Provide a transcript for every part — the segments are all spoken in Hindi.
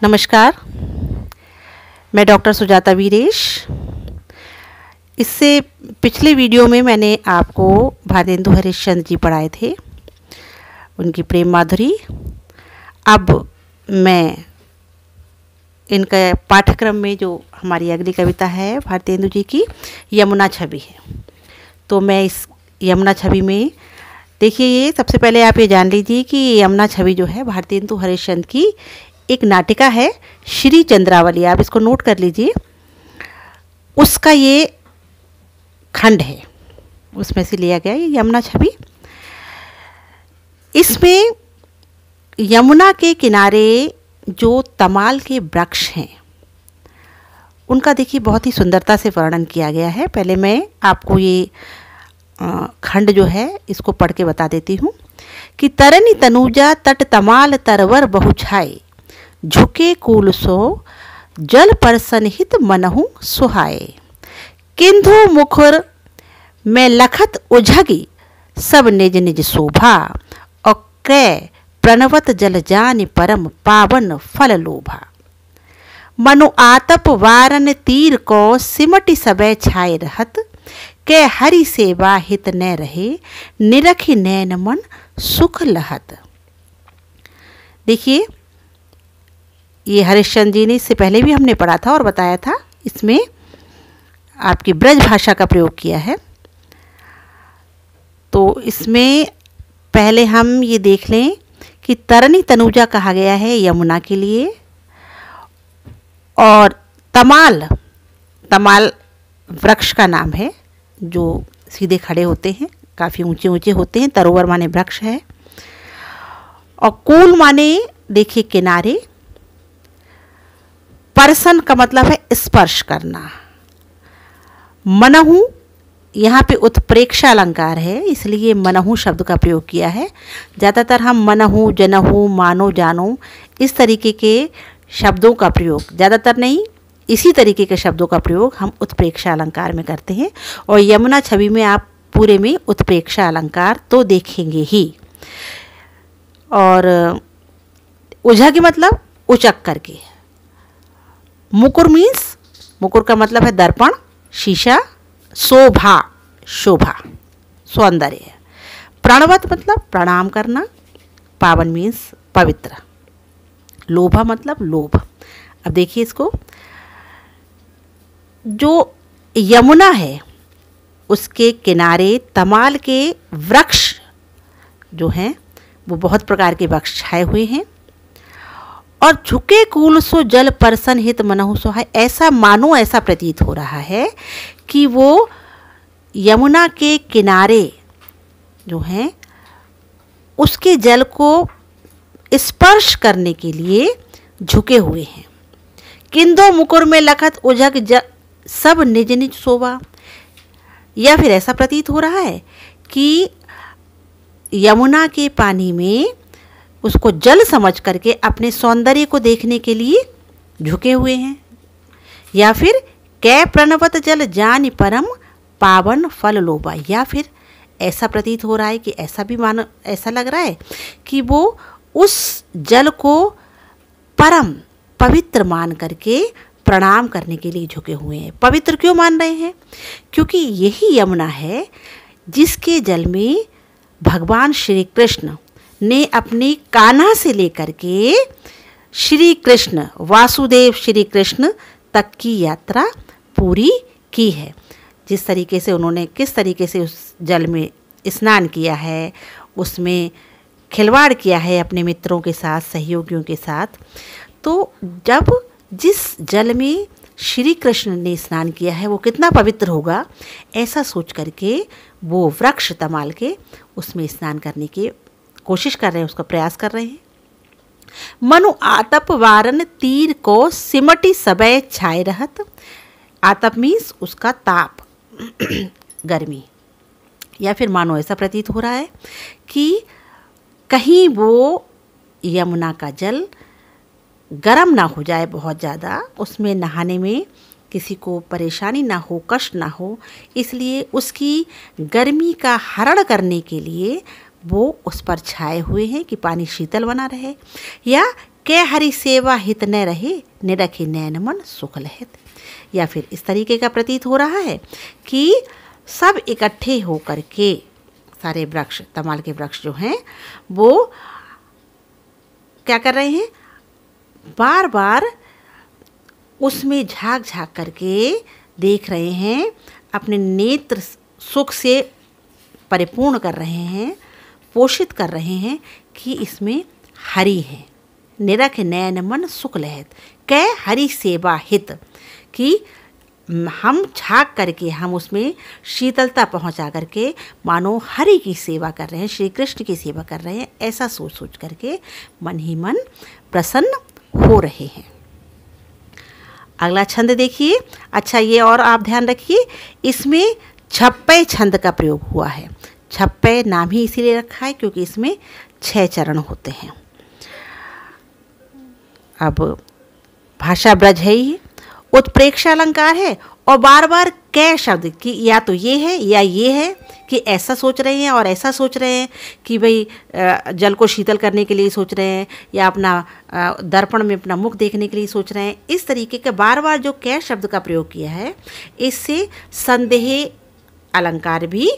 नमस्कार, मैं डॉक्टर सुजाता वीरेश। इससे पिछले वीडियो में मैंने आपको भारतेंदु हरिश्चंद्र जी पढ़ाए थे, उनकी प्रेम माधुरी। अब मैं इनका पाठ्यक्रम में जो हमारी अगली कविता है भारतेंदु जी की, यमुना छवि है। तो मैं इस यमुना छवि में देखिए, ये सबसे पहले आप ये जान लीजिए कि यमुना छवि जो है भारतेंदु हरिश्चंद्र की एक नाटिका है, श्री चंद्रावली। आप इसको नोट कर लीजिए, उसका ये खंड है, उसमें से लिया गया ये यमुना छवि। इसमें यमुना के किनारे जो तमाल के वृक्ष हैं उनका देखिए बहुत ही सुंदरता से वर्णन किया गया है। पहले मैं आपको ये खंड जो है इसको पढ़ के बता देती हूँ कि तरनी तनुजा तट तमाल तरवर बहुछाए, झुके कूल सो जल पर सनहित मनहु सुहाए। किंधु मुखर में लखत उझगी सब निज निज शोभा, और कै प्रणवत जल जान परम पावन फल लोभा। मनु आतप वारन तीर को सिमटि सबे छाए रहत, के हरि सेवा हित न रहे निरखि नैन मन सुख लहत। देखिए, ये हरिश्चंद्र जी ने इससे पहले भी हमने पढ़ा था और बताया था, इसमें आपकी ब्रज भाषा का प्रयोग किया है। तो इसमें पहले हम ये देख लें कि तरनी तनुजा कहा गया है यमुना के लिए, और तमाल, तमाल वृक्ष का नाम है जो सीधे खड़े होते हैं, काफ़ी ऊंचे ऊंचे होते हैं। तरोवर माने वृक्ष है, और कूल माने देखिए किनारे, परसन का मतलब है स्पर्श करना। मनहु यहाँ पे उत्प्रेक्षा अलंकार है, इसलिए मनहु शब्द का प्रयोग किया है। ज़्यादातर हम मनहु, जनहु, मानो, जानो इस तरीके के शब्दों का प्रयोग, ज़्यादातर नहीं, इसी तरीके के शब्दों का प्रयोग हम उत्प्रेक्षा अलंकार में करते हैं। और यमुना छवि में आप पूरे में उत्प्रेक्षा अलंकार तो देखेंगे ही। और उझा के मतलब उचक करके। मुकुर मीन्स, मुकुर का मतलब है दर्पण, शीशा। शोभा, शोभा, सौंदर्य। प्रणवत मतलब प्रणाम करना। पावन मीन्स पवित्र। लोभा मतलब लोभ। अब देखिए इसको, जो यमुना है उसके किनारे तमाल के वृक्ष जो हैं वो बहुत प्रकार के वृक्ष छाए हुए हैं, और झुके कूल सो जल परसन हित मनहु सुहाए। ऐसा मानो, ऐसा प्रतीत हो रहा है कि वो यमुना के किनारे जो हैं उसके जल को स्पर्श करने के लिए झुके हुए हैं। किंदो मुकुर में लखत उझग सब निज निज शोभा। या फिर ऐसा प्रतीत हो रहा है कि यमुना के पानी में उसको जल समझ करके अपने सौंदर्य को देखने के लिए झुके हुए हैं। या फिर कै प्रणवत जल जान परम पावन फल लोभा। या फिर ऐसा प्रतीत हो रहा है कि ऐसा भी मानो, ऐसा लग रहा है कि वो उस जल को परम पवित्र मान करके प्रणाम करने के लिए झुके हुए हैं। पवित्र क्यों मान रहे हैं? क्योंकि यही यमुना है जिसके जल में भगवान श्री कृष्ण ने अपनी कान्हा से लेकर के श्री कृष्ण, वासुदेव श्री कृष्ण तक की यात्रा पूरी की है। जिस तरीके से उन्होंने, किस तरीके से उस जल में स्नान किया है, उसमें खिलवाड़ किया है अपने मित्रों के साथ, सहयोगियों के साथ। तो जब जिस जल में श्री कृष्ण ने स्नान किया है वो कितना पवित्र होगा, ऐसा सोच करके वो वृक्ष तमाल के उसमें स्नान करने की कोशिश कर रहे हैं, उसका प्रयास कर रहे हैं। मनु आतप वारन तीर को सिमटी सबे छाए रहत। आतप मीन्स उसका ताप, गर्मी। या फिर मानो ऐसा प्रतीत हो रहा है कि कहीं वो यमुना का जल गर्म ना हो जाए बहुत ज़्यादा, उसमें नहाने में किसी को परेशानी ना हो, कष्ट ना हो, इसलिए उसकी गर्मी का हरण करने के लिए वो उस पर छाए हुए हैं कि पानी शीतल बना रहे। या कै हरि सेवा हित न रहे, निरखे नैन मन सुख लहित। या फिर इस तरीके का प्रतीत हो रहा है कि सब इकट्ठे होकर के सारे वृक्ष, तमाल के वृक्ष जो हैं वो क्या कर रहे हैं, बार बार उसमें झांक झांक करके देख रहे हैं, अपने नेत्र सुख से परिपूर्ण कर रहे हैं, पोषित कर रहे हैं कि इसमें हरि है। निरख नैन मन सुख लहित, कै हरि सेवा हित, कि हम झांक करके हम उसमें शीतलता पहुंचा करके मानो हरि की सेवा कर रहे हैं, श्री कृष्ण की सेवा कर रहे हैं, ऐसा सोच सोच करके मन ही मन प्रसन्न हो रहे हैं। अगला छंद देखिए। अच्छा, ये और आप ध्यान रखिए, इसमें छप्पे छंद का प्रयोग हुआ है। छप्पे नाम ही इसीलिए रखा है क्योंकि इसमें 6 चरण होते हैं। अब भाषा ब्रज है ही, उत्प्रेक्षा अलंकार है और बार बार कै शब्द कि या तो ये है या ये है, कि ऐसा सोच रहे हैं और ऐसा सोच रहे हैं कि भाई जल को शीतल करने के लिए सोच रहे हैं, या अपना दर्पण में अपना मुख देखने के लिए सोच रहे हैं। इस तरीके के बार बार जो कै शब्द का प्रयोग किया है, इससे संदेह अलंकार भी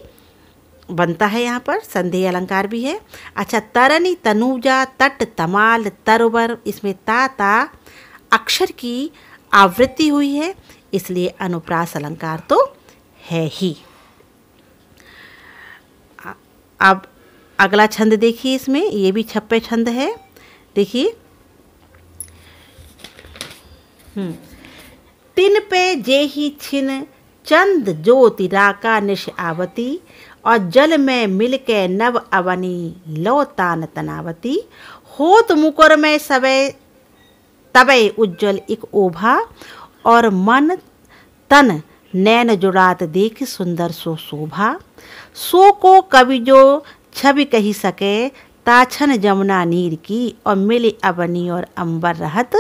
बनता है। यहाँ पर संदेह अलंकार भी है। अच्छा, तरनी तनुजा तट तमाल तरवर, इसमें ता अक्षर की आवृत्ति हुई है, इसलिए अनुप्रास अलंकार तो है ही। अब अगला छंद देखिए, इसमें ये भी छप्पे छंद है। देखिए, तिन पे जे ही छिन चंद ज्योति राका निश आवती, और जल में मिल के नव अवनी लो तान तनावती, होत मुकुर में सबे तबे उज्जवल एक ओभा, और मन तन नैन जुड़ात देख सुंदर सो शोभा, सो को कवि जो छवि कही सके, ताछन जमुना नीर की, और मिले अवनी और अंबर रहत,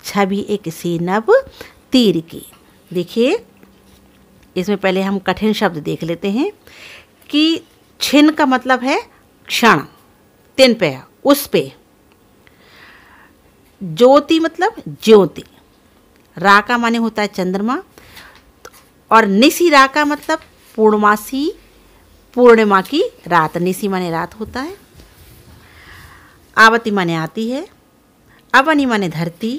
छवि एक सी नभ तीर की। देखिए, इसमें पहले हम कठिन शब्द देख लेते हैं कि छिन का मतलब है क्षण, तिन पे उस पे, ज्योति मतलब ज्योति, रा का माने होता है चंद्रमा, और निसी रा का मतलब पूर्णमासी, पूर्णिमा की रात, निसी माने रात होता है, आवती माने आती है, अवनी माने धरती,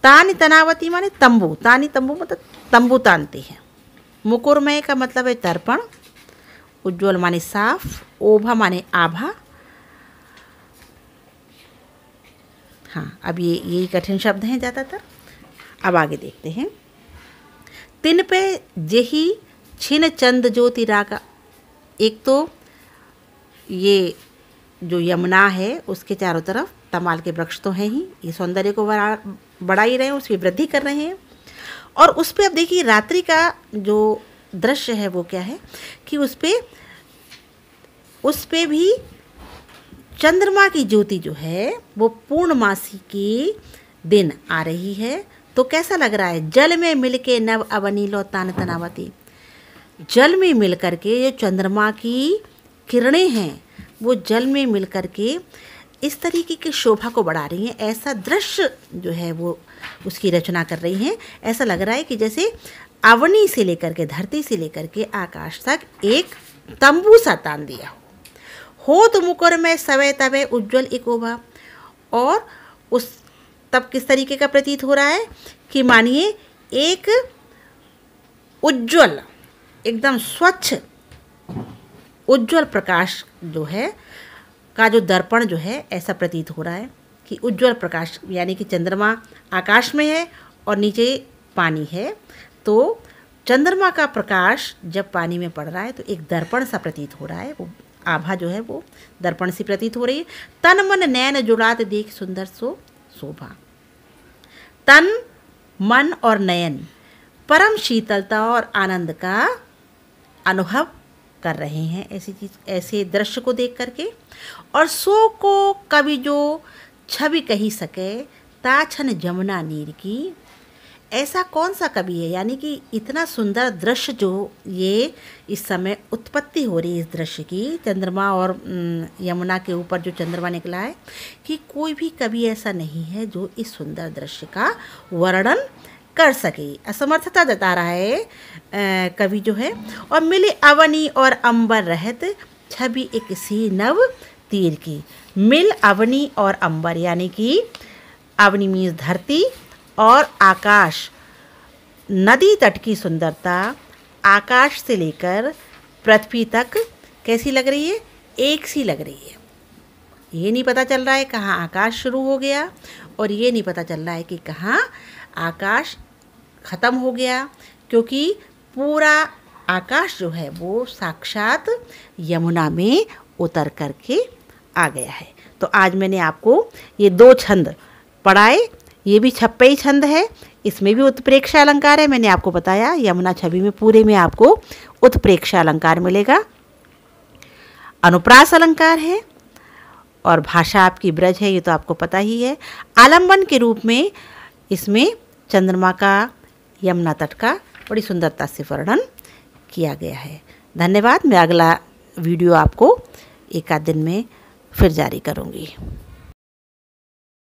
तानी तनावती माने तंबू, तानी तंबू मतलब तंबू तानती है, मुकुरमय का मतलब है दर्पण, उज्ज्वल माने साफ, ओभा माने आभा। हाँ, अब यही कठिन शब्द हैं ज़्यादातर। अब आगे देखते हैं। तिन पे जेही छिन चंद ज्योति राका, एक तो ये जो यमुना है उसके चारों तरफ तमाल के वृक्ष तो हैं ही, ये सौंदर्य को बढ़ा ही रहे हैं, उसकी वृद्धि कर रहे हैं। और उस पर अब देखिए रात्रि का जो दृश्य है वो क्या है कि उस पे भी चंद्रमा की ज्योति जो है वो पूर्णमासी की दिन आ रही है। तो कैसा लग रहा है, जल में मिल के नव अवनी लो तान तनावती, जल में मिल करके जो चंद्रमा की किरणें हैं वो जल में मिल करके इस तरीके की शोभा को बढ़ा रही हैं। ऐसा दृश्य जो है वो उसकी रचना कर रही हैं। ऐसा लग रहा है कि जैसे अवनी से लेकर के, धरती से लेकर के आकाश तक एक तंबू सा तान दिया हो तो मुकुर में सवे तवे उज्जवल एक ओभा। और उस तब किस तरीके का प्रतीत हो रहा है कि मानिए एक उज्जवल, एकदम स्वच्छ उज्जवल प्रकाश जो है का जो दर्पण जो है, ऐसा प्रतीत हो रहा है कि उज्जवल प्रकाश, यानी कि चंद्रमा आकाश में है और नीचे पानी है, तो चंद्रमा का प्रकाश जब पानी में पड़ रहा है तो एक दर्पण सा प्रतीत हो रहा है, वो आभा जो है वो दर्पण सी प्रतीत हो रही है। तन मन नैन जुड़ात देख सुंदर सो शोभा, तन मन और नयन परम शीतलता और आनंद का अनुभव कर रहे हैं ऐसी चीज, ऐसे दृश्य को देख करके। और सो को कवि जो छवि कही सके, ताछन जमुना नीर की, ऐसा कौन सा कवि है, यानी कि इतना सुंदर दृश्य जो ये इस समय उत्पत्ति हो रही है इस दृश्य की, चंद्रमा और यमुना के ऊपर जो चंद्रमा निकला है, कि कोई भी कवि ऐसा नहीं है जो इस सुंदर दृश्य का वर्णन कर सके। असमर्थता जता रहा है कवि जो है। और मिले अवनी और अंबर रहत, छवि एक सी नव तीर की। मिल अवनी और अंबर, यानी कि अवनी मीन्स धरती और आकाश, नदी तट की सुंदरता आकाश से लेकर पृथ्वी तक कैसी लग रही है, एक सी लग रही है। ये नहीं पता चल रहा है कहाँ आकाश शुरू हो गया और ये नहीं पता चल रहा है कि कहाँ आकाश ख़त्म हो गया, क्योंकि पूरा आकाश जो है वो साक्षात यमुना में उतर करके आ गया है। तो आज मैंने आपको ये 2 छंद पढ़ाए। ये भी छप्पई छंद है, इसमें भी उत्प्रेक्षा अलंकार है। मैंने आपको बताया यमुना छवि में पूरे में आपको उत्प्रेक्षा अलंकार मिलेगा, अनुप्रास अलंकार है और भाषा आपकी ब्रज है, ये तो आपको पता ही है। आलंबन के रूप में इसमें चंद्रमा का, यमुना तट का बड़ी सुंदरता से वर्णन किया गया है। धन्यवाद। मैं अगला वीडियो आपको 1 आध दिन में फिर जारी करूँगी।